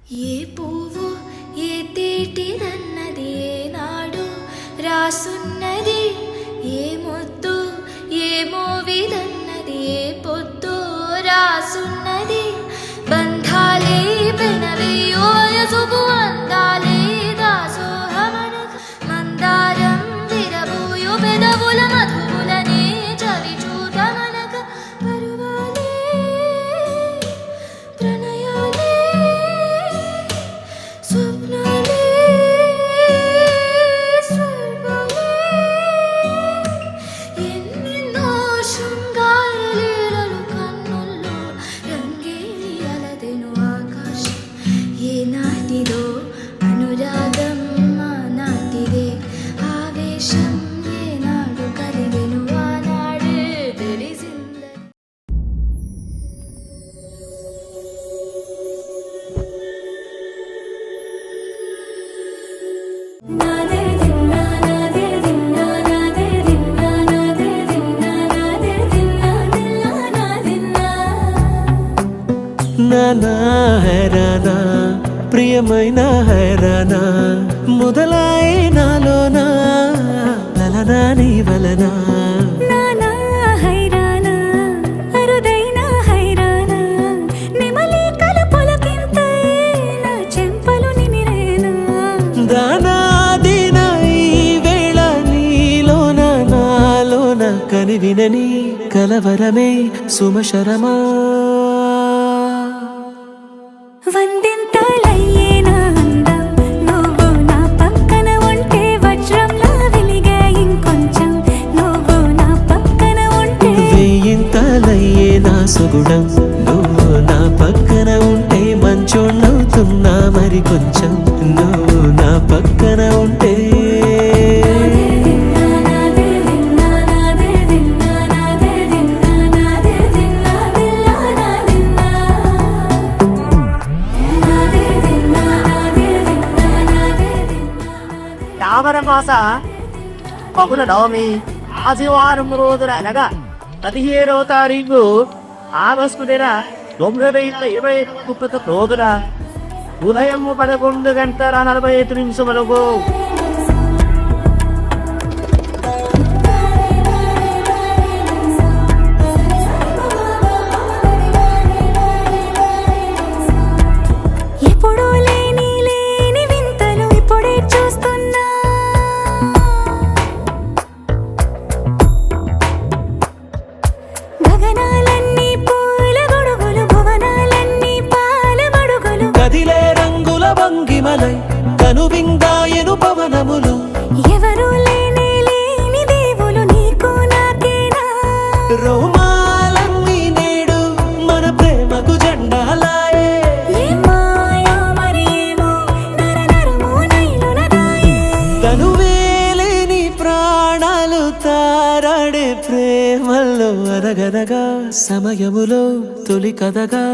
ఏ పువ్వు ఏ తేటిదన్నది ఏనాడు రాసున్నది, ఏ ముద్దు ఏ మోవిదన్నది ఏ పొద్దు రాసున్నది. బంధాలే పెనవేయో వయసుకు అందాలే దాసోహమనగ, మందారం విరబూయు పెదవుల మధువులనే చవి చూడమనగ. పరువాలే ప్రణయాలే స్వప్నాలే స్వర్గాలే, ఎన్నెన్నో శృంగార లీలలు కన్నుల్లో రంగేలి అలదెను ఆకాశం. ఏనాటిదో అనురాగం ఆనాటిదే ఆవేశం, ఏనాడు కలిగెను ఆనాడే తెలిసిందని. నాదే దిన్నా నాదే దిన్నా నాదే దిన్నా నాదే దిన్నా నాదే దిన్నా దిన్నా నాదిన్నా. నానా హైరానా ప్రియమైన హైరానా మొదలాయి నాలోనా లలనా నీ వలనా. నానా హైరానా అరుదైన హైరానా, నెమలి కలపులకింతై నా చెంపలు నిమిరేనా. దానాదిన ఈ వేళ నీలోన నాలోన కనివినని కలవరమే సుమశరమా. వందింతలయ్యేనా అందం, నువ్వు నా పక్కన ఉంటే వజ్రంలా వెలిగే ఇంకొంచెం, నువ్వు నా పక్కన ఉంటే. వెయ్యింతలయ్యే నా సుగుణం, నువ్వు నా పక్కన ఉంటే మంచోళ్ళవుతున్నా మరి కొంచెం, నువ్వు నా పక్కన ఉంటే. నాదే దిన్నా నాదే దిన్నా నాదే దిన్నా నాదే దిన్నా దిన్నా నాదిన్నా. నాదే దిన్నా నాదే దిన్నా నాదే దిన్నా. శ్రావణ మాస బహుళ నవమి ఆదివారం రోజున అనగా 17వ తారీఖు ఆగస్టు నెల 2021 రోజున ఉదయం 11:45 వరకు ఎప్పుడూ లేని లేని వింతలు ఇప్పుడే చూస్తున్నా. గగనాలన్నీ పూల గొడుగులు, భువనాలన్నీ పాల మడుగులు. కదిలే రంగుల భంగిమలై కనువిందాయను పవనములు, ఎవరూ లేని లేని దేవులు నీకు నాకేనా. రోమాలన్నీ నేడు మన ప్రేమకు జెండాలాయే. ఏ మాయో మరి ఏమో నర నరమో నైలున దాయే. తనువేలేని ప్రాణాలు తారాడే ప్రేమల్లో అనగనగా సమయములో తొలి కథగా.